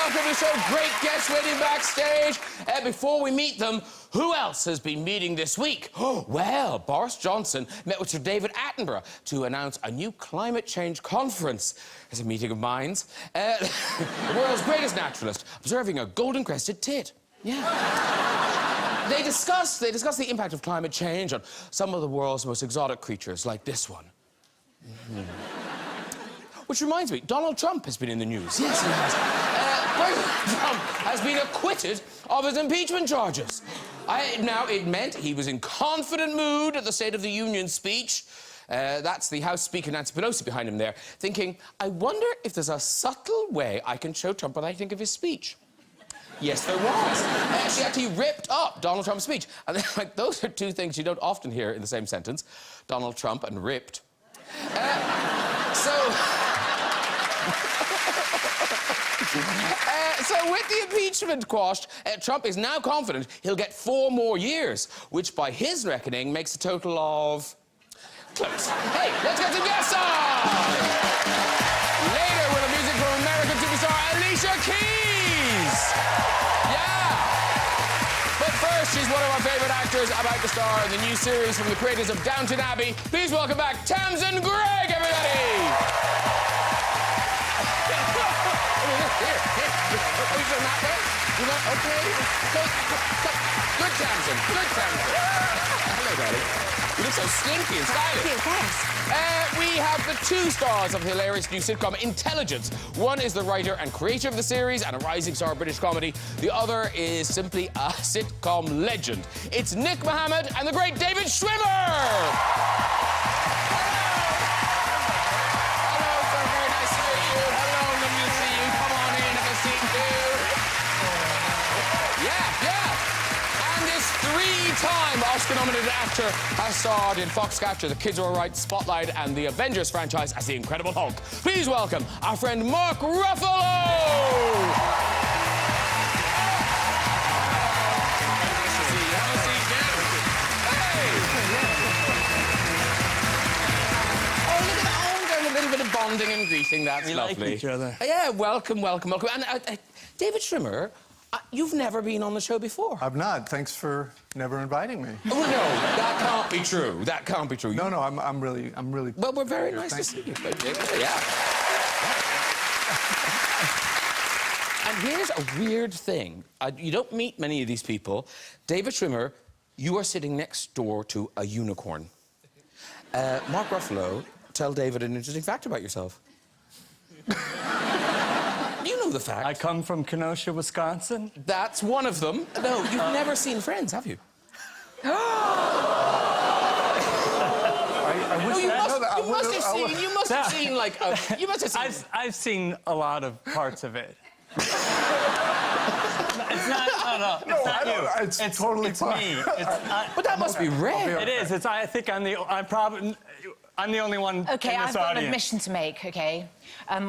welcome to the show. Great guests waiting backstage. Before we meet them, who else has been meeting this week? Well, Boris Johnson met with Sir David Attenborough to announce a new climate change conference. It's a meeting of minds. The world's greatest naturalist observing a golden-crested tit. Yeah. They discussed the impact of climate change on some of the world's most exotic creatures, like this one. Which reminds me, Donald Trump has been in the news. Yes, he has. President Trump has been acquitted of his impeachment charges. Now, it meant he was in confident mood at the State of the Union speech. That's the House Speaker, Nancy Pelosi, behind him there, thinking, I wonder if there's a subtle way I can show Trump what I think of his speech. Yes, there was. She actually ripped up Donald Trump's speech. And like, those are two things you don't often hear in the same sentence. Donald Trump and ripped. So with the impeachment quashed, Trump is now confident he'll get 4 more years, which by his reckoning makes a total of... close. Hey, let's get some guests on! Later, with the music from American superstar Alicia Keys! Yeah! But first, she's one of our favourite actors about to star in the new series from the creators of Downton Abbey. Please welcome back Tamsin Greig, everybody! Okay. Good, Tamsin. Good, Tamsin. Hello, darling. You look so slinky and stylish. Thank you, thanks. We have the 2 stars of the hilarious new sitcom Intelligence. One is the writer and creator of the series and a rising star of British comedy. The other is simply a sitcom legend. It's Nick Mohammed and the great David Schwimmer! Three-time Oscar-nominated actor has starred in Foxcatcher, The Kids Are All Right, Spotlight, and the Avengers franchise as the Incredible Hulk. Please welcome our friend Mark Ruffalo! Nice to see you. Have a seat, man. Hey! Oh, look at that. Oh, a little bit of bonding and greeting. That's lovely. Like each other. Yeah, welcome. And David Schwimmer, you've never been on the show before. I've not. Thanks for never inviting me. Oh, no, that can't be true. That can't be true. No, I'm really. Well, we're very nice to see you. Yeah. And here's a weird thing. You don't meet many of these people. David Schwimmer, you are sitting next door to a unicorn. Mark Ruffalo, tell David an interesting fact about yourself. You know the fact. I come from Kenosha, Wisconsin. That's one of them. No, you've never seen Friends, have you? I wish You I must have seen like you must have seen. I've seen a lot of parts of it. It's not. No, I don't. It's totally fine. Me. But that must be rare. It is. I think I'm the only one in this Okay, I've got an audience. admission to make, okay?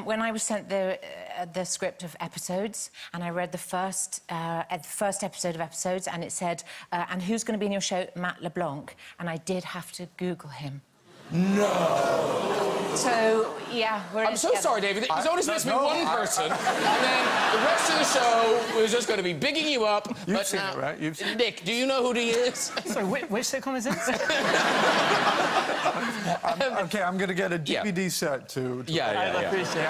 When I was sent the script of episodes, and I read the first episode of episodes, and it said, and who's going to be in your show? Matt LeBlanc. And I did have to Google him. No. So, yeah, we're in I'm so together. sorry, David. It was only supposed to be one person, and then the rest of the show was just going to be bigging you up. You've seen it, right? You've seen it. Nick, do you know who he is? Sorry, which sitcom is this? Okay, I'm going to get a DVD set to Yeah. I appreciate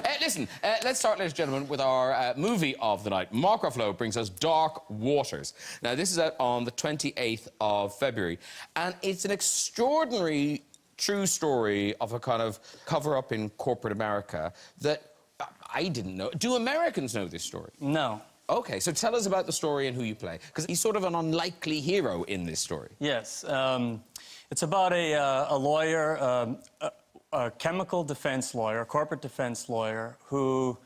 it. Listen, let's start, ladies and gentlemen, with our movie of the night. Mark Ruffalo brings us Dark Waters. Now, this is out on the 28th of February, and it's an extraordinary true story of a kind of cover-up in corporate America that I didn't know. Do Americans know this story? No. OK, so tell us about the story and who you play, because he's sort of an unlikely hero in this story. Yes. It's about a lawyer, a chemical defense lawyer, a corporate defense lawyer, who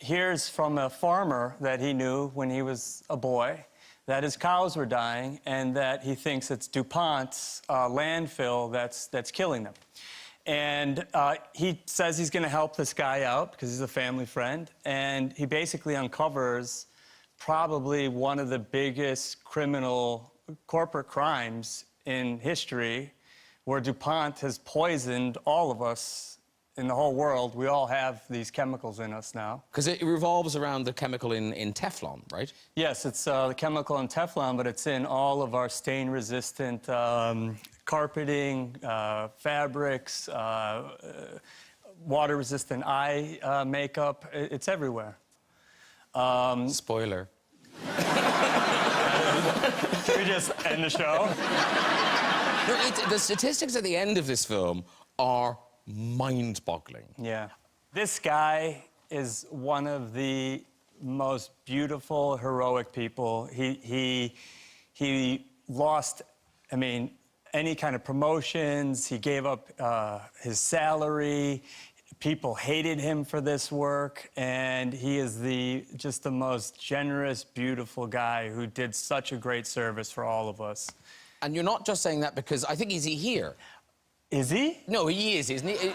hears from a farmer that he knew when he was a boy that his cows were dying and that he thinks it's DuPont's landfill that's killing them. And he says he's going to help this guy out because he's a family friend, and he basically uncovers probably one of the biggest corporate crimes in history, where DuPont has poisoned all of us in the whole world, we all have these chemicals in us now. Because it revolves around the chemical in Teflon, right? Yes, it's the chemical in Teflon, but it's in all of our stain-resistant carpeting, fabrics, water-resistant eye makeup. It's everywhere. Spoiler. Should we just end the show? No, the statistics at the end of this film are mind-boggling. Yeah. This guy is one of the most beautiful, heroic people. He lost, I mean, any kind of promotions. He gave up his salary. People hated him for this work, and he is just the most generous, beautiful guy who did such a great service for all of us. And you're not just saying that because I think is he here? Is he? No, he is, isn't he?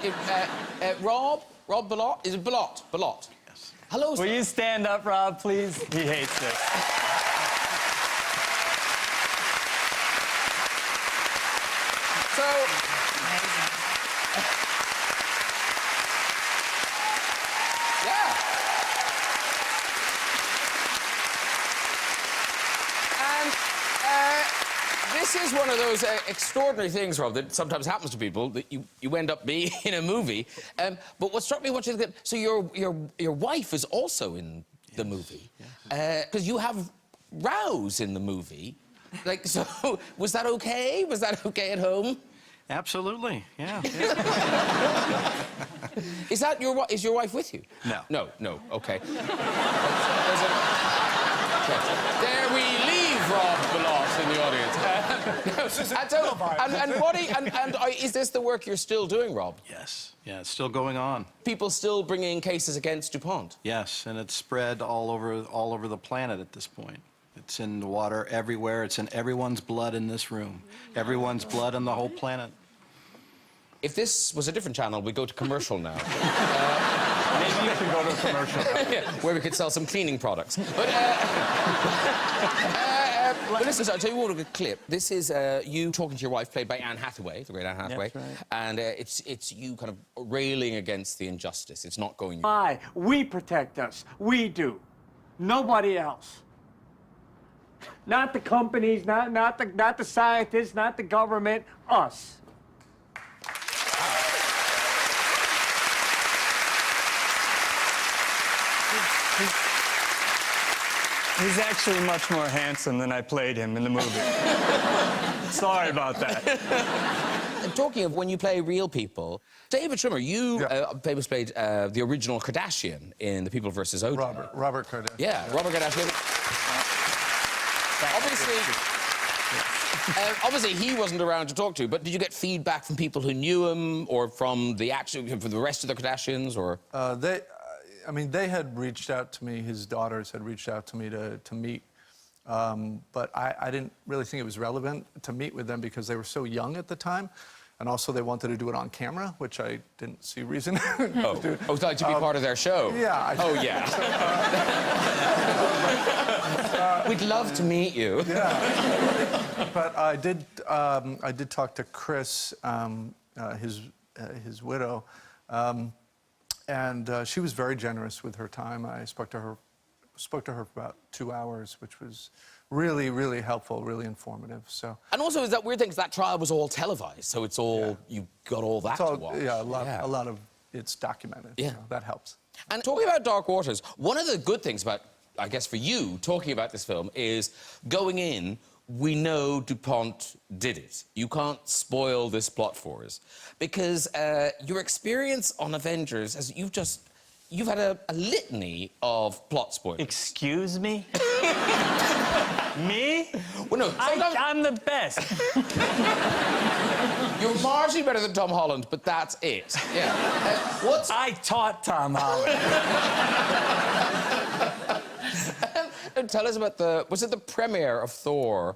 Rob Bellot? Is it Bellot? Bellot. Yes. Hello, sir. Will you stand up, Rob, please? He hates this. So... Yeah. And this is one of those extraordinary things, Rob, that sometimes happens to people, that you end up being in a movie. But what struck me watching the... So your wife is also in the movie. Because you have rows in the movie. Like, so, was that okay? Was that okay at home? Absolutely, yeah. Is your wife with you? No. No, okay. There we leave Rob Bellot in the audience. Is this the work you're still doing, Rob? Yes, yeah, it's still going on. People still bringing cases against DuPont? Yes, and it's spread all over the planet at this point. It's in the water everywhere. It's in everyone's blood in this room. Everyone's blood on the whole planet. If this was a different channel, we'd go to commercial now. Maybe you can go to a commercial. Yeah, where we could sell some cleaning products. But listen, I'll tell you what, a clip. This is you talking to your wife, played by Anne Hathaway, the great Anne Hathaway. That's right. And it's you kind of railing against the injustice. It's not going... Why? We protect us. We do. Nobody else. Not the companies, not the scientists, not the government, us. He's actually much more handsome than I played him in the movie. Sorry about that. And talking of when you play real people, David Schwimmer, you famously played the original Kardashian in The People vs. O.J. Robert Kardashian. Yeah, Robert Kardashian. Obviously, he wasn't around to talk to, but did you get feedback from people who knew him, or from the rest of the Kardashians, or? I mean, they had reached out to me. His daughters had reached out to me to meet, but I didn't really think it was relevant to meet with them because they were so young at the time, and also they wanted to do it on camera, which I didn't see reason to do. Oh, like to be part of their show? Yeah. Yeah. We'd love to meet you. Yeah. But I did talk to Chris, his widow, and she was very generous with her time. I spoke to her for about 2 hours, which was really, really helpful, really informative. So. And also, is that weird thing? 'Cause that trial was all televised, so it's all you got all that to watch. Yeah, a lot of it's documented. Yeah, so that helps. And talking about Dark Waters, one of the good things about, I guess, for you talking about this film is going in. We know DuPont did it. You can't spoil this plot for us. Because your experience on Avengers, as you've had a litany of plot spoilers. Excuse me? Me? Well, no, I'm the best. You're marginally better than Tom Holland, but that's it. Yeah. I taught Tom Holland. Tell us about was it the premiere of Thor?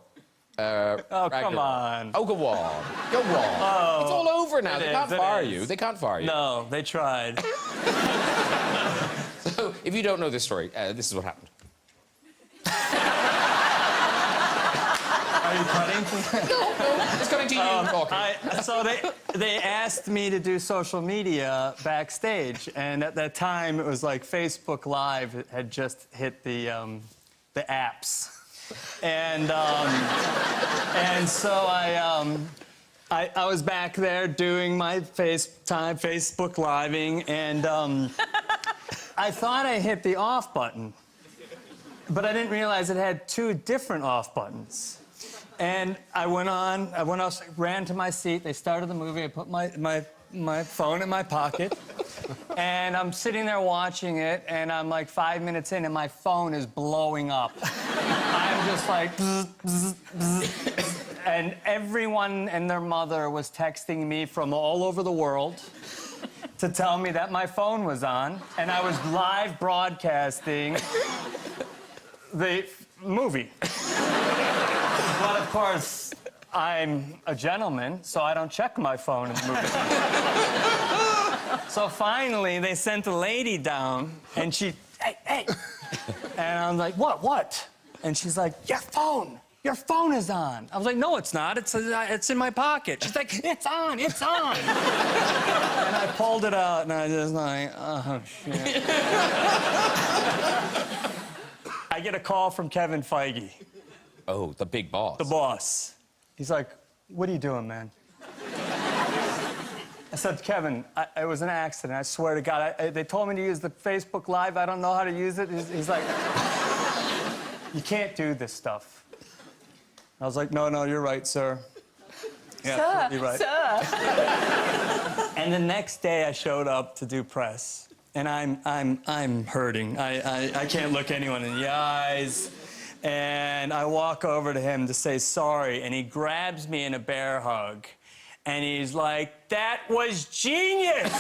Oh, come on. Oh, go on. Go on. Oh, it's all over now. They can't fire is. you. They can't fire you. No, they tried. So, if you don't know this story, this is what happened. Are you cutting? It's coming to you talking. So they asked me to do social media backstage, and at that time it was like Facebook Live had just hit the apps, and so I was back there doing my Facebook Living, and I thought I hit the off button, but I didn't realize it had 2 different off buttons. And I went off, ran to my seat. They started the movie. I put my phone in my pocket. And I'm sitting there watching it, and I'm like 5 minutes in, and my phone is blowing up. I'm just like, bzz, bzz, bzz. And everyone and their mother was texting me from all over the world to tell me that my phone was on, and I was live broadcasting the movie. But of course, I'm a gentleman, so I don't check my phone in the movie. So finally, they sent a lady down, and she, hey. And I'm like, what? And she's like, your phone is on. I was like, no, it's not. It's in my pocket. She's like, it's on. And I pulled it out, and I just like, oh, shit. I get a call from Kevin Feige. Oh, the big boss. The boss. He's like, what are you doing, man? I said, Kevin, it was an accident. I swear to God. They told me to use the Facebook Live. I don't know how to use it. He's like, you can't do this stuff. I was like, no, you're right, sir. Yeah, you're right. Sir. And the next day, I showed up to do press, and I'm hurting. I can't look anyone in the eyes. And I walk over to him to say sorry, and he grabs me in a bear hug. And he's like, that was genius!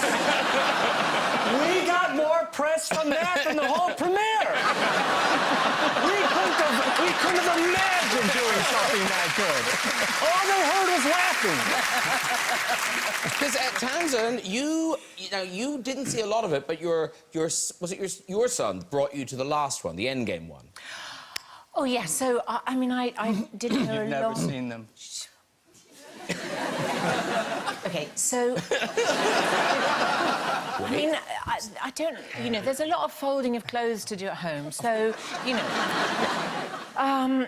We got more press from that than the whole premiere! We couldn't have imagined doing something that good. All they heard was laughing. Because you didn't see a lot of it, but your son brought you to the last one, the Endgame one. Oh, yeah, so, I mean, I didn't know a lot... You've never seen them. OK, so... I mean, I don't... You know, there's a lot of folding of clothes to do at home, so, you know...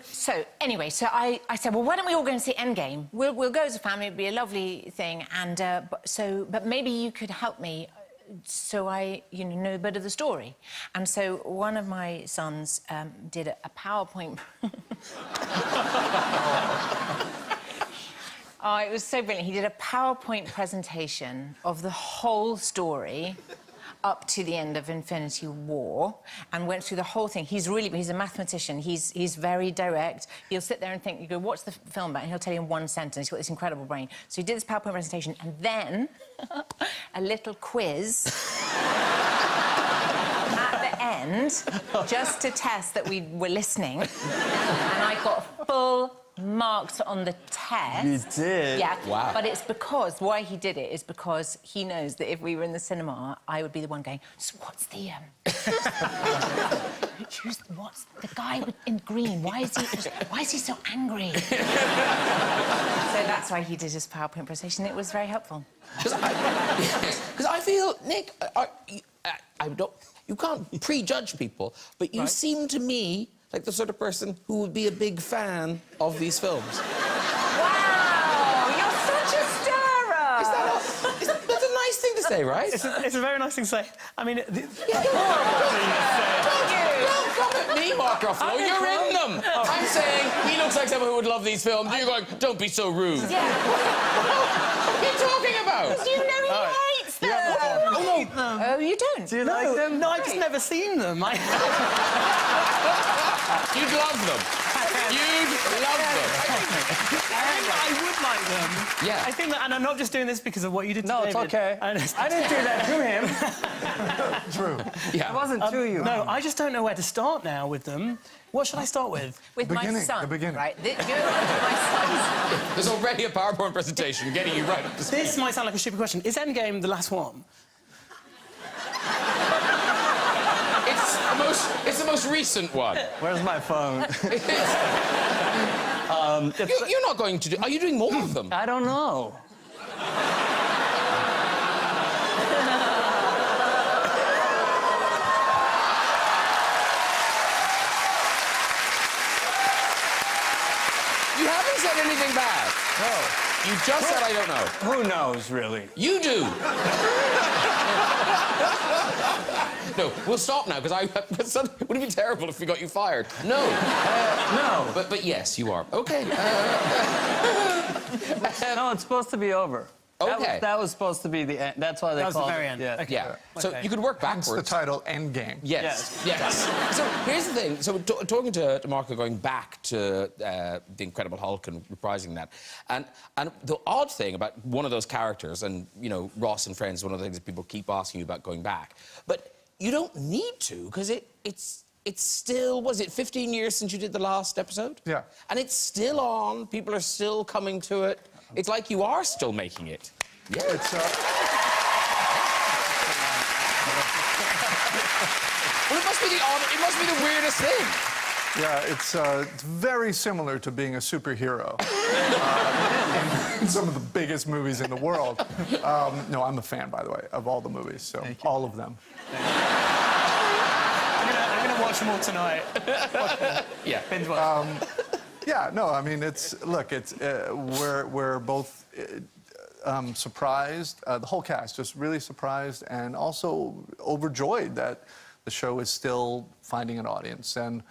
So, anyway, so I said, well, why don't we all go and see Endgame? We'll go as a family, it'd be a lovely thing, and, but maybe you could help me so I, know a bit of the story. And so one of my sons did a PowerPoint... Oh, it was so brilliant. He did a PowerPoint presentation of the whole story up to the end of Infinity War and went through the whole thing. He's a mathematician. He's very direct. He'll sit there and think, you go, what's the film about? And he'll tell you in one sentence. He's got this incredible brain. So he did this PowerPoint presentation and then a little quiz at the end just to test that we were listening. And I got full marks on the test. You did? Yeah. Wow. But it's because, why he did it is because he knows that if we were in the cinema, I would be the one going, so what's the, what's the guy in green? Why is he so angry? So that's why he did his PowerPoint presentation. It was very helpful. Because I feel, Nick, you can't prejudge people, but you seem to me like the sort of person who would be a big fan of these films. Wow! You're such a stirrer! That's a nice thing to say, right? It's a very nice thing to say. I mean... Don't come at me, Mark Ruffalo. You're in them. I'm saying he looks like someone who would love these films. You're going, don't be so rude. Yeah. What are you talking about? You know he hates them! Oh, you don't? Do you like them? No, I've just never seen them. You'd love them. You'd love them. I would like them. Yeah. I think that, and I'm not just doing this because of what you did to No, David. it's okay. I didn't do that to him. True. Yeah. It wasn't to you. No, I just don't know where to start now with them. What should I start with? With my son. The beginning. Right? Go on to my son. There's already a PowerPoint presentation getting you right up to speed. This might sound like a stupid question. Is Endgame the last one? It's the most recent one. Where's my phone? You're not going to do... Are you doing more of them? I don't know. You haven't said anything bad. No. You just said I don't know. Who knows, really? You do. No, we'll stop now, because it would be terrible if we got you fired. No. No. But yes, you are. Okay. No, it's supposed to be over. Okay. That was supposed to be the end. That's why they That was the called very it. end. Yeah. Okay. Yeah. So Okay. you could work Hence backwards. the title Endgame. Yes. So here's the thing. So talking to Marco, going back to the Incredible Hulk and reprising that, and the odd thing about one of those characters, and you know Ross and Friends, one of the things that people keep asking you about going back, but you don't need to, because it's still, was it 15 years since you did the last episode? Yeah. And it's still on. People are still coming to it. It's like you are still making it. Yeah. It's, Well, it must be the weirdest thing. yeah, it's very similar to being a superhero in some of the biggest movies in the world. No, I'm a fan, by the way, of all the movies, so all of them. I'm gonna watch them all tonight. Yeah. Binge watch. Yeah, no, I mean, we're both surprised, the whole cast just really surprised and also overjoyed that the show is still finding an audience and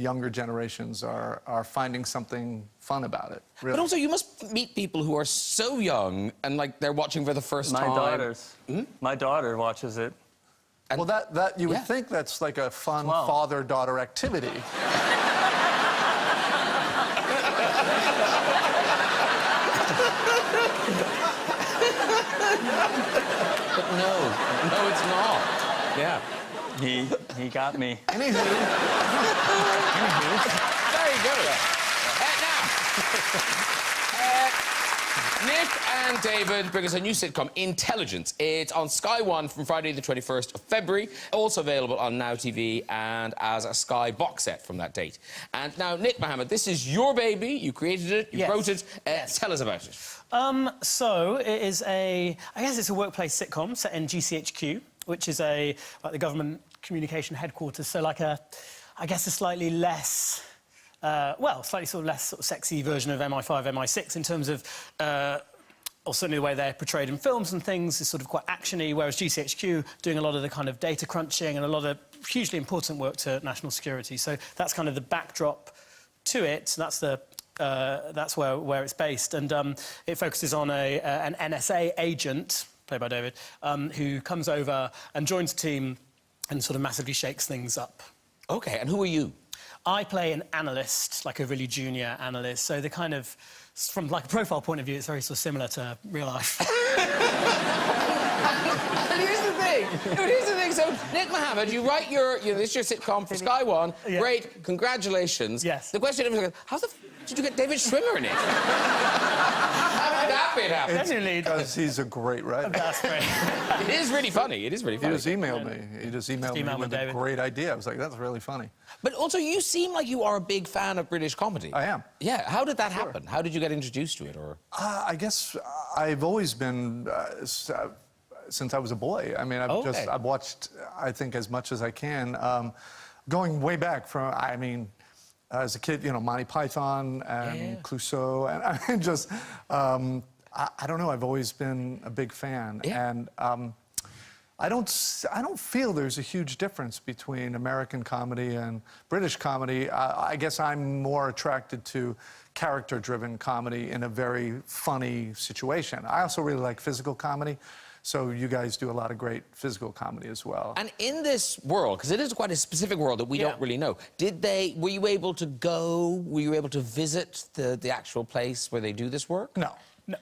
younger generations are finding something fun about it. Really. But also, you must meet people who are so young and like they're watching for the first My time. daughters. My daughter watches it. Well, that you would Yeah. think that's like a fun 12. father-daughter activity. But no, it's not. Yeah. He got me. Very good. Now, Nick and David bring us a new sitcom, Intelligence. It's on Sky One from Friday the 21st of February. Also available on Now TV and as a Sky box set from that date. And now, Nick, Mohammed, this is your baby. You created it, you Yes. wrote it. Tell us about it. So it is I guess it's a workplace sitcom set in GCHQ, which is like the government communication headquarters. So like I guess a slightly less, slightly sort of less sort of sexy version of MI5, MI6 in terms of, or certainly the way they're portrayed in films and things is sort of quite actiony, whereas GCHQ doing a lot of the kind of data crunching and a lot of hugely important work to national security. So that's kind of the backdrop to it. That's where it's based, and it focuses on an NSA agent, played by David, who comes over and joins the team and sort of massively shakes things up. OK, and who are you? I play an analyst, like a really junior analyst, so the kind of, from like a profile point of view, it's very sort of similar to real life. And here's the thing. So, Nick Mohammed, you write this is your sitcom for Sky One. Yeah. Great, congratulations. Yes. The question is, how the did you get David Schwimmer in it? How did that bit happen? Genuinely, Because he's a great writer. that's great. It is really funny. It is really He funny. just emailed me. He just emailed me emailed with with a David. great idea. I was like, that's really funny. But also, you seem like you are a big fan of British comedy. I am. Yeah. How did that happen? How did you get introduced to it? Or I guess I've always been since I was a boy. I mean, I've watched, I think, as much as I can. Going way back from, as a kid, Monty Python and Clouseau, and I mean, just, I don't know. I've always been a big fan, and I don't feel there's a huge difference between American comedy and British comedy. I guess I'm more attracted to character-driven comedy in a very funny situation. I also really like physical comedy. So you guys do a lot of great physical comedy as well. And in this world, because it is quite a specific world that we don't really know, were you able to go, were you able to visit the actual place where they do this work? No. No.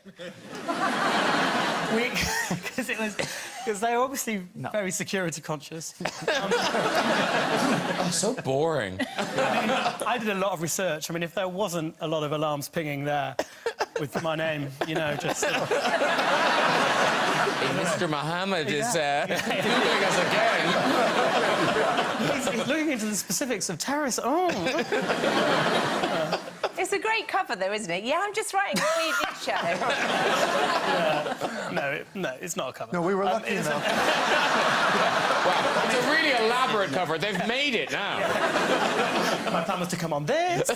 Because they're obviously very security conscious. Oh, so boring. I did a lot of research. I mean, if there wasn't a lot of alarms pinging there with my name, just... Mr. Mohammed is fooling us again. He's looking into the specifics of terrorists. Oh! It's It's a great cover, though, isn't it? Yeah, I'm just writing a comedic show. No, it's not a cover. No, we were lucky enough. Wow, it's a really elaborate cover. They've made it now. My plan was to come on this.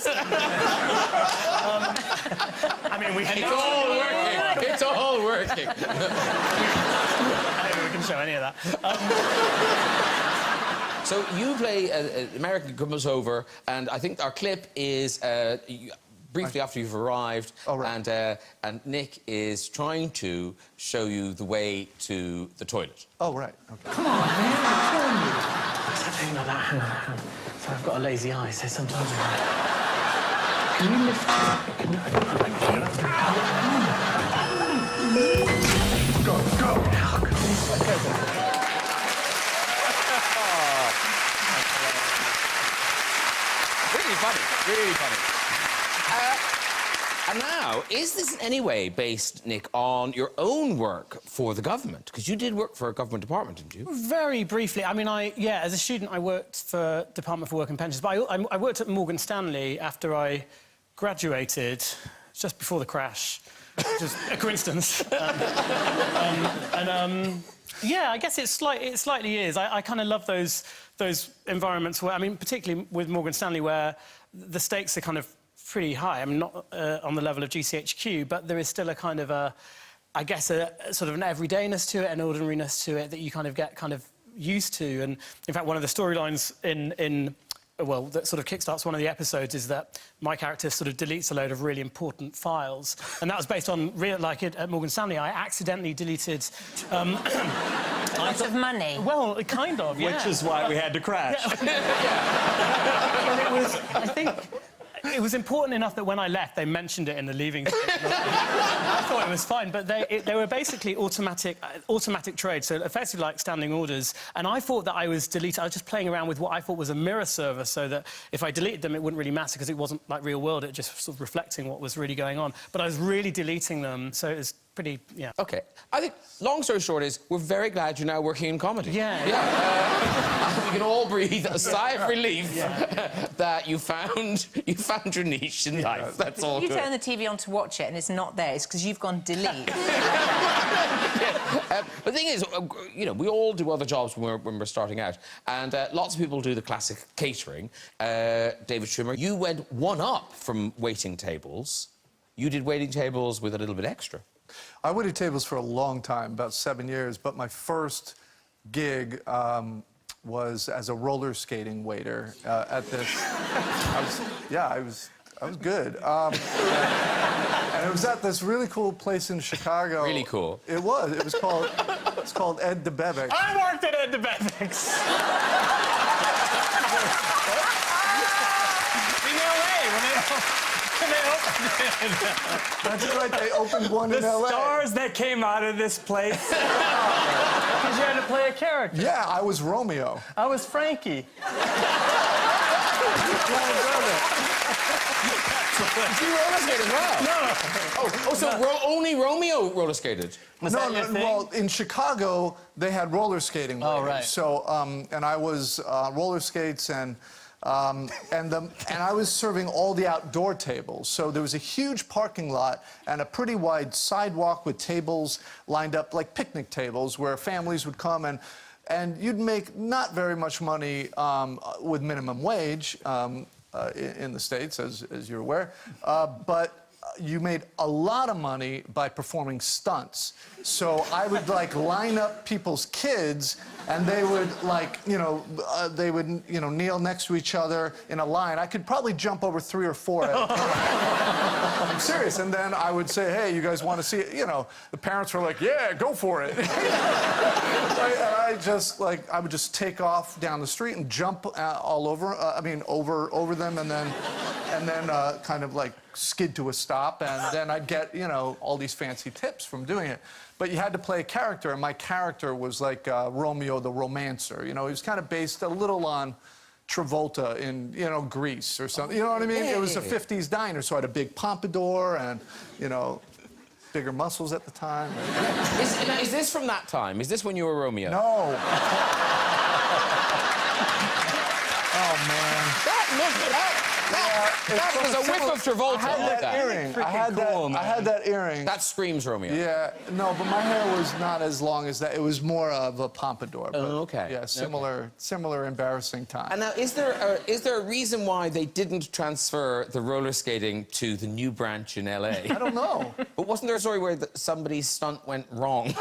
I mean, we can... It's all working. It's all working. I don't think we can show any of that. So you play American comes over, and I think our clip is briefly after you've arrived, Oh, right. and Nick is trying to show you the way to the toilet. Oh, right. Okay. Come on, man, I'm showing you. Hang on, hang on. So I've got a lazy eye, so sometimes Can you lift it? Go. Really funny, really funny. And now, is this in any way based, Nick, on your own work for the government? Because you did work for a government department, didn't you? Very briefly. I mean, as a student, I worked for Department for Work and Pensions, but I worked at Morgan Stanley after I graduated, just before the crash, just a coincidence. Yeah, I guess it slightly is. I kind of love those environments where, I mean, particularly with Morgan Stanley, where the stakes are kind of pretty high. I mean, not on the level of GCHQ, but there is still a kind of I guess, a sort of an everydayness to it, an ordinariness to it that you kind of get used to. And in fact, one of the storylines well, that sort of kickstarts one of the episodes is that my character sort of deletes a load of really important files, and that was based on at Morgan Stanley, I accidentally deleted. Lots of money. Well, kind of, yeah. Which is why we had to crash. And it was, I think, it was important enough that when I left, they mentioned it in the leaving statement. I thought it was fine, but they were basically automatic trades, so effectively like standing orders. And I thought that I was just playing around with what I thought was a mirror server, so that if I deleted them, it wouldn't really matter because it wasn't like real world. It just sort of reflecting what was really going on. But I was really deleting them, so it was pretty, yeah. OK. I think, long story short is, we're very glad you're now working in comedy. Yeah. We can all breathe a sigh of relief that you found your niche in life. That's all You good. turn the TV on to watch it and it's not there, it's because you've gone delete. The thing is, you know, we all do other jobs when we're starting out, and lots of people do the classic catering. David Schwimmer, you went one up from waiting tables. You did waiting tables with a little bit extra. I waited tables for a long time, about 7 years, but my first gig was as a roller skating waiter at this. I was good. And it was at this really cool place in Chicago. Really cool. It was. It's called Ed DeBevick's. I worked at Ed DeBevick's. In LA, when they That's right, they opened one in LA. The stars that came out of this place. Because you had to play a character. Yeah, I was Romeo. I was Frankie. You roller skated as well? No. So only Romeo roller skated? No, well, in Chicago, they had roller skating waiters. Oh, right. So, and I was roller skates and I was serving all the outdoor tables. So there was a huge parking lot and a pretty wide sidewalk with tables lined up like picnic tables where families would come and you'd make not very much money with minimum wage in the States, as you're aware, but you made a lot of money by performing stunts. So I would like line up people's kids and they would kneel next to each other in a line. I could probably jump over 3 or 4 at a time. I'm serious. And then I would say, hey, you guys want to see it? You know, the parents were like, yeah, go for it. And I would just take off down the street and jump all over, over them and then kind of like skid to a stop, and then I'd get, all these fancy tips from doing it. But you had to play a character, and my character was like Romeo the Romancer. He was kind of based a little on Travolta in, Grease or something. You know what I mean? It was a 50s diner, so I had a big pompadour and, bigger muscles at the time. Is this from that time? Is this when you were Romeo? No. Oh, man. That was a whiff of Travolta. I had like that earring. I had cool, that. I had that earring. That screams Romeo. Yeah, no, but my hair was not as long as that. It was more of a pompadour. But, okay. Yeah, similar embarrassing time. And now, is there a reason why they didn't transfer the roller skating to the new branch in LA? I don't know. But wasn't there a story where somebody's stunt went wrong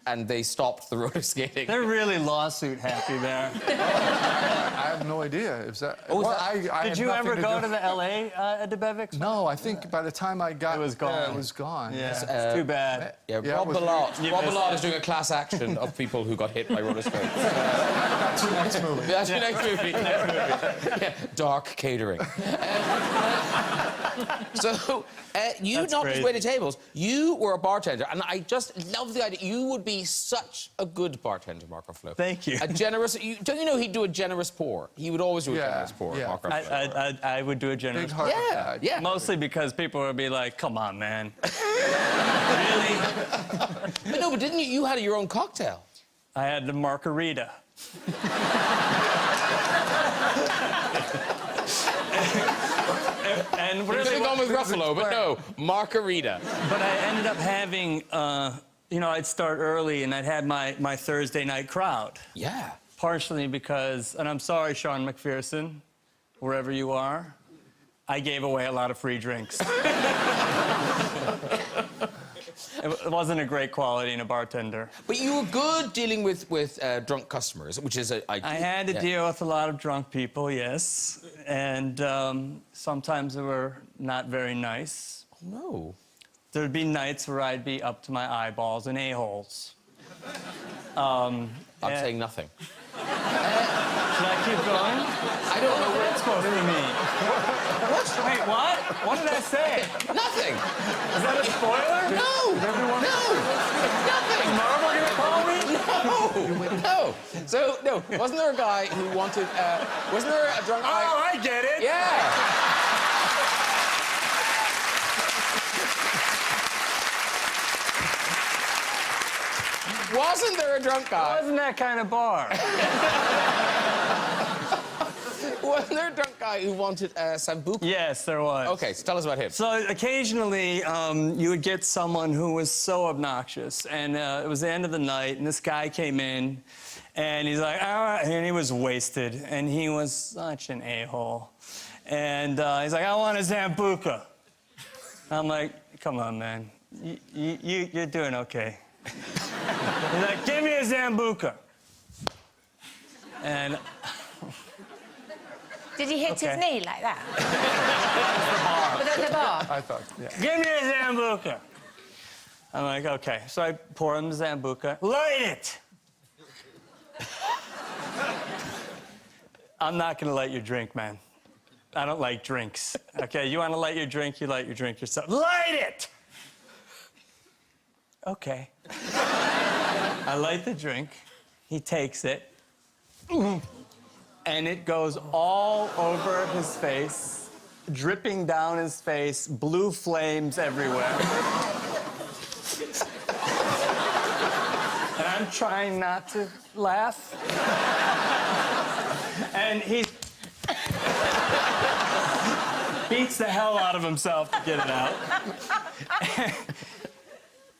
and they stopped the roller skating? They're really lawsuit happy there. I have no idea. Is that? Oh, is well, that- I Did had you nothing ever go do- to the LA DeBevics? No, I think by the time I got It was gone. there, it was gone. Yeah, it's too bad. Yeah, Yeah, Rob it was Ballard. You Rob missed Ballard is doing a class action of people who got hit by roller skates. That's your next movie. That's your next movie. Yeah, dark catering. So, you That's knocked great. his way to tables. You were a bartender, and I just love the idea. You would be such a good bartender, Mark Ruffalo. Thank you. A generous... don't you know he'd do a generous pour? He would always do a Yeah, generous pour, yeah. Mark Ruffalo. I would do a generous. Big heart. Yeah, yeah. Mostly because people would be like, come on, man. Really? But no, but didn't you? You had your own cocktail. I had the margarita. and You could really, have gone with Ruffalo, but no, margarita. but I ended up having, you know, I'd start early and I'd have my Thursday night crowd. Yeah. Partially because, and I'm sorry, Sean McPherson, wherever you are, I gave away a lot of free drinks. It wasn't a great quality in a bartender. But you were good dealing with drunk customers, which is I had to deal with a lot of drunk people, yes. And sometimes they were not very nice. No. There'd be nights where I'd be up to my eyeballs in a-holes. I'm saying nothing. Should I keep going? I don't know What that's supposed to mean? What? Wait, what? What did I say? Nothing. Is that a spoiler? No. Nothing. Nothing. No. So, no, wasn't there a guy who wanted, wasn't there a drunk guy? Oh, I get it. Yeah. Wasn't there a drunk It guy? wasn't that kind of bar. Wasn't there a drunk guy who wanted sambuca? Yes, there was. Okay, so tell us about him. So occasionally, you would get someone who was so obnoxious, and it was the end of the night, and this guy came in, and he's like, all right, and he was wasted, and he was such an a-hole. And he's like, I want a Zambuca. I'm like, come on, man. You're doing okay. He's like, give me a Zambuca. And Did he hit his Okay. knee like that? Was at the bar? I thought, yeah. give me a Zambuca. I'm like, okay. So I pour him the Zambuca. Light it! I'm not gonna light your drink, man. I don't like drinks. Okay, you wanna light your drink, you light your drink yourself. Light it! Okay. I light the drink. He takes it. And it goes all over his face, dripping down his face, blue flames everywhere. And I'm trying not to laugh. And he beats the hell out of himself to get it out.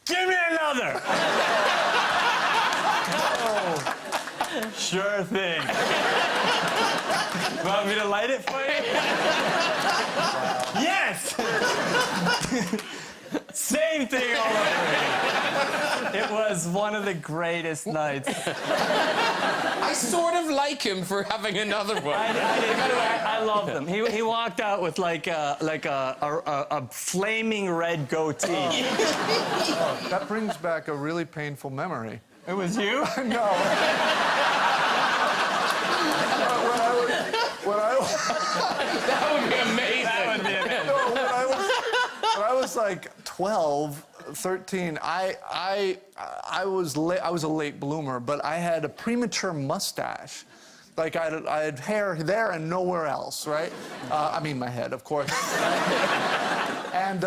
Give me another! Oh, sure thing. Want me to light it for you? Yes! Same thing all over again. It was one of the greatest nights. I sort of like him for having another one. I loved him. He walked out with like a flaming red goatee. That brings back a really painful memory. It was you? No. That would be amazing. That would be amazing. No, when I was like 12, 13, I was a late bloomer, but I had a premature mustache. Like I had hair there and nowhere else, right? I mean my head, of course. And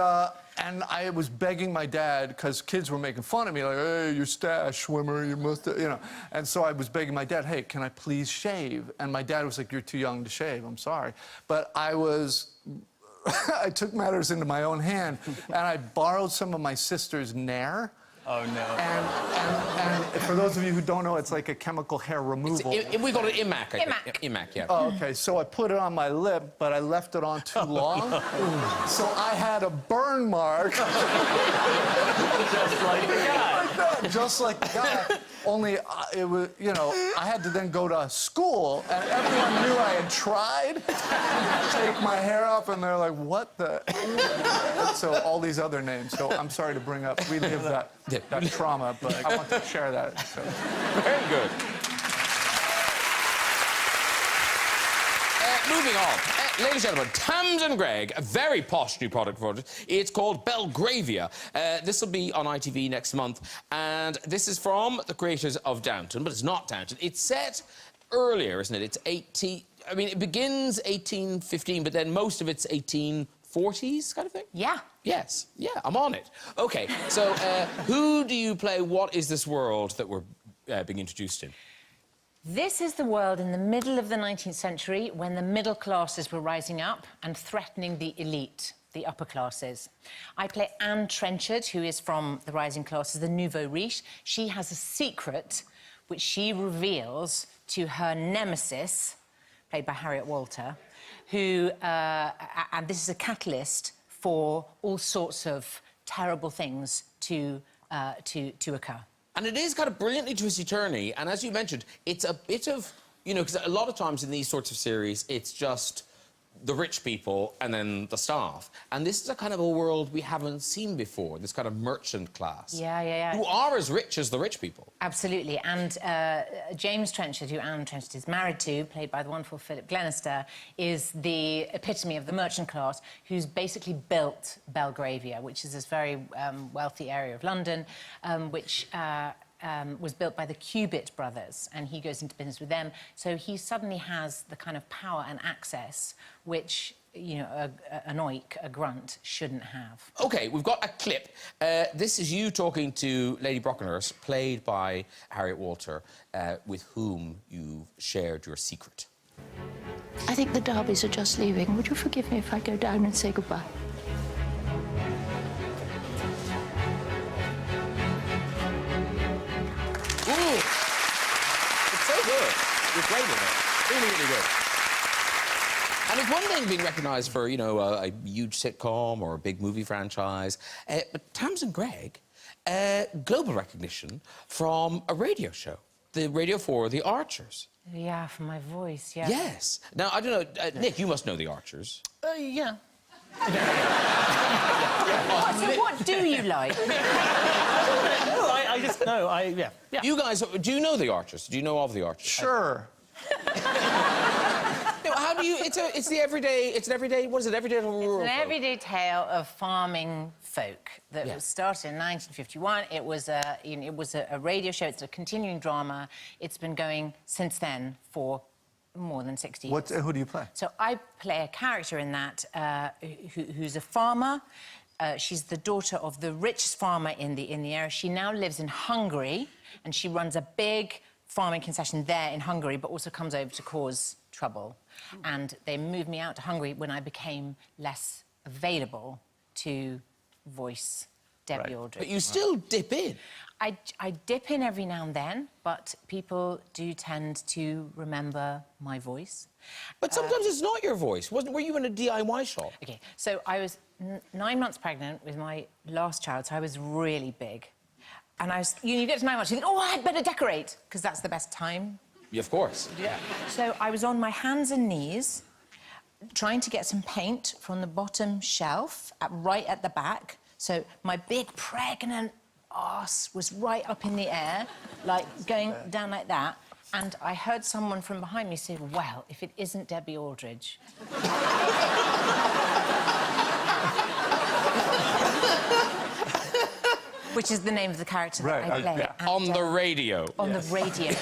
And I was begging my dad, because kids were making fun of me, like, hey, your stash, Schwimmer, you must, you know. And so I was begging my dad, hey, can I please shave? And my dad was like, you're too young to shave, I'm sorry. But I I took matters into my own hand, and I borrowed some of my sister's Nair. Oh, no. And for those of you who don't know, it's like a chemical hair removal. We got it Imac. I think. Imac. Imac, yeah. Oh, okay, so I put it on my lip, but I left it on too long. So I had a burn mark. Just like the guy. Just like the guy. Only it was, you know, I had to then go to school, and everyone knew I had tried to take my hair off, and they're like, what the? And so all these other names. So I'm sorry to relive that trauma, but I want to share that. So. Very good. Moving on. Ladies and gentlemen, Tamsin Greig, a very posh new product for us. It's called Belgravia. This will be on ITV next month. And this is from the creators of Downton, but it's not Downton. It's set earlier, isn't it? It's 18... I mean, it begins 1815, but then most of it's 1840s kind of thing? Yeah. Yes. Yeah, I'm on it. OK, so who do you play? What is this world that we're being introduced in? This is the world in the middle of the 19th century when the middle classes were rising up and threatening the elite, the upper classes. I play Anne Trenchard, who is from the rising classes, the nouveau riche. She has a secret which she reveals to her nemesis, played by Harriet Walter, who... and this is a catalyst for all sorts of terrible things to occur. And it is kind of brilliantly twisty-turny, and as you mentioned, it's a bit of, you know, because a lot of times in these sorts of series, it's just the rich people and then the staff. And this is a kind of a world we haven't seen before, this kind of merchant class. Yeah. Who are as rich as the rich people. Absolutely. And James Trenchard, who Anne Trenchard is married to, played by the wonderful Philip Glenister, is the epitome of the merchant class who's basically built Belgravia, which is this very wealthy area of London, which... was built by the Cubitt brothers, and he goes into business with them. So he suddenly has the kind of power and access which, you know, an oik, a grunt, shouldn't have. OK, we've got a clip. This is you talking to Lady Brockenhurst, played by Harriet Walter, with whom you've shared your secret. I think the Derbys are just leaving. Would you forgive me if I go down and say goodbye? Ooh! It's so good. You're great at it. Really, really good. And it's one thing being recognised for, you know, a huge sitcom or a big movie franchise, but Tamsin Greig, global recognition from a radio show, the Radio 4, The Archers. Yeah, for my voice, yeah. Yes. Now, I don't know, Nick, you must know The Archers. Yeah. So what do you like? I just know, yeah. You guys, do you know The Archers? Do you know of The Archers? Sure. No, how do you... It's an everyday... What is it? Everyday rural It's an folk? everyday tale of farming folk that was started in 1951. It was a radio show. It's a continuing drama. It's been going since then for more than 60 years. Who do you play? So I play a character in that who's a farmer. She's the daughter of the richest farmer in the area. She now lives in Hungary, and she runs a big farming concession there in Hungary, but also comes over to cause trouble. And they moved me out to Hungary when I became less available to voice Debbie Aldrich. But you still dip in. I dip in every now and then, but people do tend to remember my voice. But sometimes it's not your voice. Were you in a DIY shop? OK, so I was 9 months pregnant with my last child, so I was really big. And I was... You get to 9 months, you think, oh, I'd better decorate, because that's the best time. Yeah, of course. Yeah. So I was on my hands and knees, trying to get some paint from the bottom shelf, right at the back. So my big, pregnant arse was right up in the air, like, going down like that. And I heard someone from behind me say, well, if it isn't Debbie Aldrich. Which is the name of the character that I play. Yeah. On the radio. On the radio.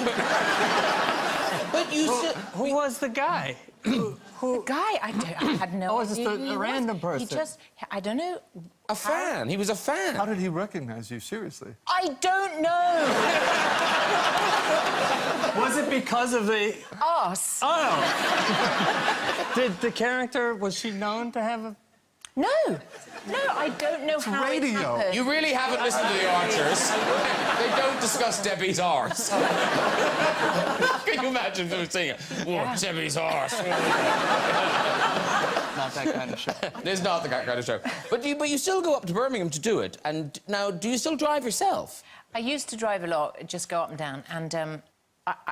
But you still... Who was the guy? The guy, I had no is idea. this who a he random was. He person? just, I don't know. A fan. He was a fan. How did he recognize you, seriously? I don't know. Was it because of the... Arse. Oh! Did the character, was she known to have a... No, I don't know how it radio. happened. You really haven't listened to the Archers. They don't discuss Debbie's arse. Can you imagine them singing, oh, Debbie's arse? Not that kind of show. It's not the kind of show. But you still go up to Birmingham to do it. And now, do you still drive yourself? I used to drive a lot, just go up and down, and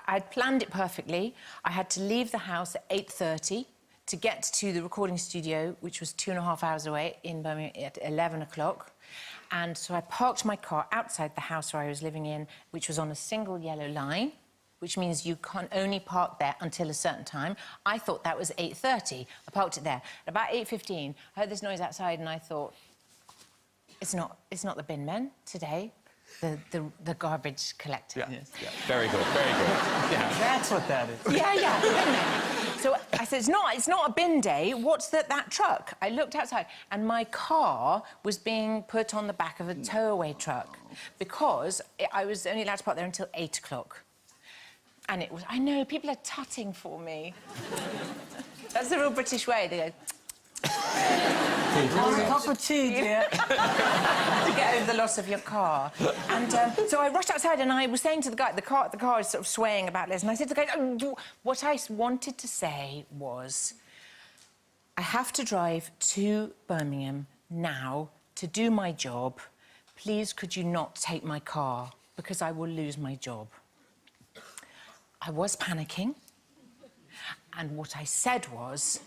I'd planned it perfectly. I had to leave the house at 8:30 to get to the recording studio, which was 2.5 hours away in Birmingham at 11 o'clock. And so I parked my car outside the house where I was living in, which was on a single yellow line, which means you can only park there until a certain time. I thought that was 8:30. I parked it there. At about 8:15, I heard this noise outside, and I thought, it's not the bin men today. The garbage collector. Yeah. Very good, very good. Yeah. That's what that is. Yeah, bin men. So I said, it's not a bin day. What's that truck? I looked outside, and my car was being put on the back of a tow-away truck because I was only allowed to park there until 8 o'clock. And it was, I know, people are tutting for me. That's the real British way. They go... Want a cup of tea, dear? to get over the loss of your car. And so I rushed outside, and I was saying to the guy, the car is sort of swaying about this, and I said to the guy, what I wanted to say was, I have to drive to Birmingham now to do my job. Please, could you not take my car, because I will lose my job. I was panicking, and what I said was,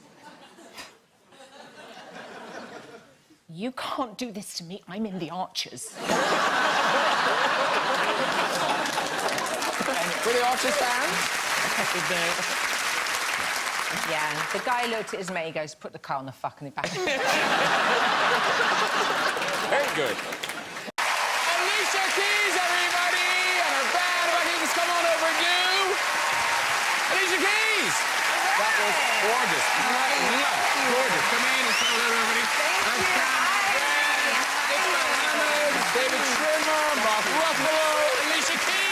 you can't do this to me. I'm in the Archers. Were the Archers fans? Yeah, the guy looked at his mate, he goes, put the car on the fucking back. Very good. Alicia Keys, everybody! And her band, if I can just come on over and do... Alicia Keys! That was gorgeous. Gorgeous. Come in and say hello to everybody. Thank you. Mohammed, David Schwimmer, Ruffalo, Alicia Keys.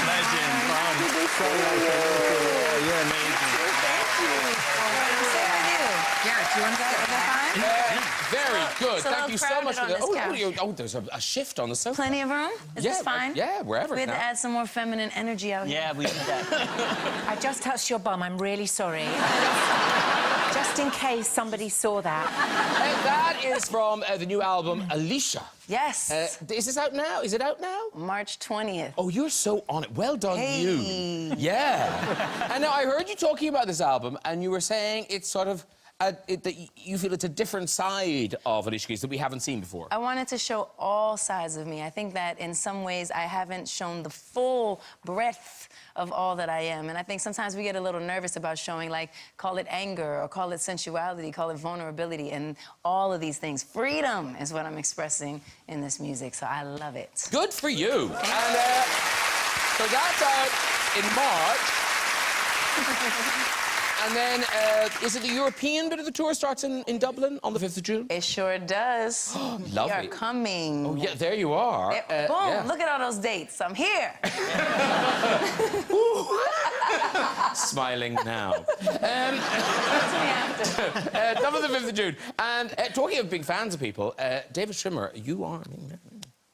Legend. You're amazing. Yeah, do you want to go fine? Very good. It's a Thank you little so much for crowded that. on this couch. There's a shift on the sofa. Plenty of room? Is this fine? Yeah, wherever. We had to now. add some more feminine energy out here. Yeah, we did that. I just touched your bum, I'm really sorry. Just in case somebody saw that. That is from the new album, Alicia. Yes. Is this out now? Is it out now? March 20th. Oh, you're so on it. Well done, Hey. you. Yeah. And now I heard you talking about this album, and you were saying it's sort of that you feel it's a different side of Alicia Keys that we haven't seen before. I wanted to show all sides of me. I think that in some ways I haven't shown the full breadth of all that I am. And I think sometimes we get a little nervous about showing, like, call it anger or call it sensuality, call it vulnerability, and all of these things. Freedom is what I'm expressing in this music, so I love it. Good for you. And so that's out in March. And then, is it the European bit of the tour starts in Dublin on the 5th of June? It sure does. Lovely. We are coming. Oh, yeah, there you are. Boom, Yeah. look at all those dates. I'm here. Smiling now. Dublin the 5th of June. And talking of big fans of people, David Schwimmer, you are...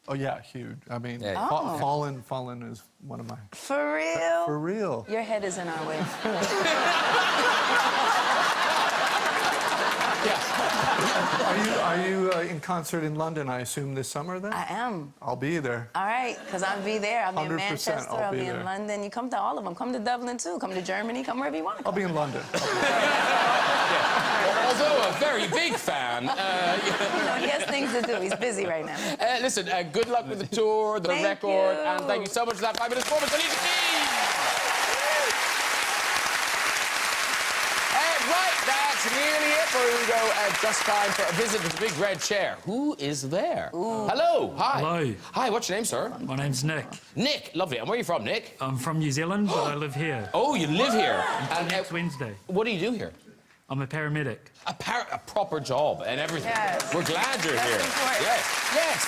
Oh, yeah, huge. I mean, Yeah. Fallen is one of my... For real? For real. Your head is in our way. Are you in concert in London, I assume, this summer, then? I am. I'll be there. All right, because I'll be there. I'll be in 100% Manchester. I'll I'll be be there. in London. You come to all of them. Come to Dublin, too. Come to Germany. Come wherever you want to I'll come. be in London. Although a very big fan. You know, he has things to do. He's busy right now. Listen, good luck with the tour, the Thank record, you. and thank you so much for that 5 minutes performance, Alicia Keys! Right, that's nearly it for before we go, just time for a visit to the big red chair. Who is there? Hello. Hi. Hello. Hi, what's your name, sir? My name's Nick. Nick, lovely. And where are you from, Nick? I'm from New Zealand, but I live here. Oh, you live here. And Next Wednesday. what do you do here? I'm a paramedic. A proper job and everything. Yes. We're glad you're That's here. important. Yes. Yes.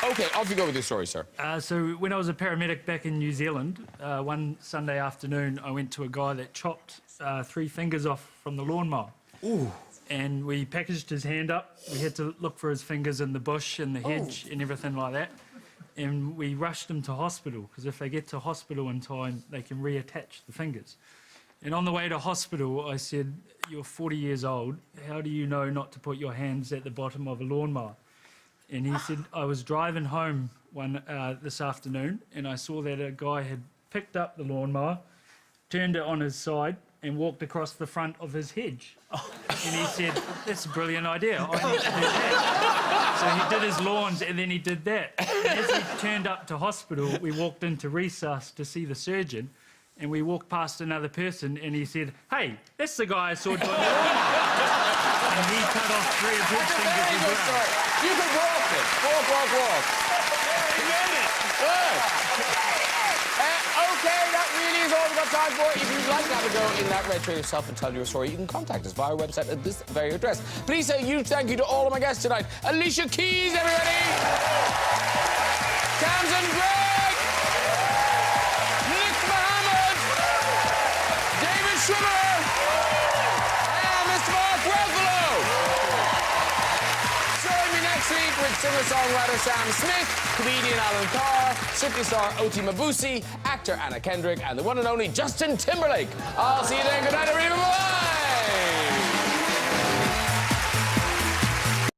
Okay, off you go with your story, sir. So when I was a paramedic back in New Zealand, one Sunday afternoon, I went to a guy that chopped 3 fingers off from the lawnmower. Ooh. And we packaged his hand up. We had to look for his fingers in the bush and the hedge and everything like that. And we rushed him to hospital, because if they get to hospital in time, they can reattach the fingers. And on the way to hospital, I said, "You're 40 years old. How do you know not to put your hands at the bottom of a lawnmower?" And he said, "I was driving home this afternoon, and I saw that a guy had picked up the lawnmower, turned it on his side, and walked across the front of his hedge." And he said, "That's a brilliant idea. I need to do that." So he did his lawns, and then he did that. And as he turned up to hospital, we walked into resus to see the surgeon, and we walked past another person, and he said, "Hey, that's the guy I saw doing the lawnmower." And he cut off 3 of his fingers as well. You can walk it. Walk. Good. Okay, that really is all we've got time for. If you'd like to have a go in that red chair yourself and tell your story, you can contact us via our website at this very address. Please say a huge thank you to all of my guests tonight. Alicia Keys, everybody. Tamsin Greig. Nick Mohammed. David Schwimmer. And Mr. Mark Ruffalo. Join me next week with singer-songwriter Sam Smith, comedian Alan Carr, superstar Oti Mabuse, actor Anna Kendrick, and the one and only Justin Timberlake. I'll see you then. Good night, everyone. Bye.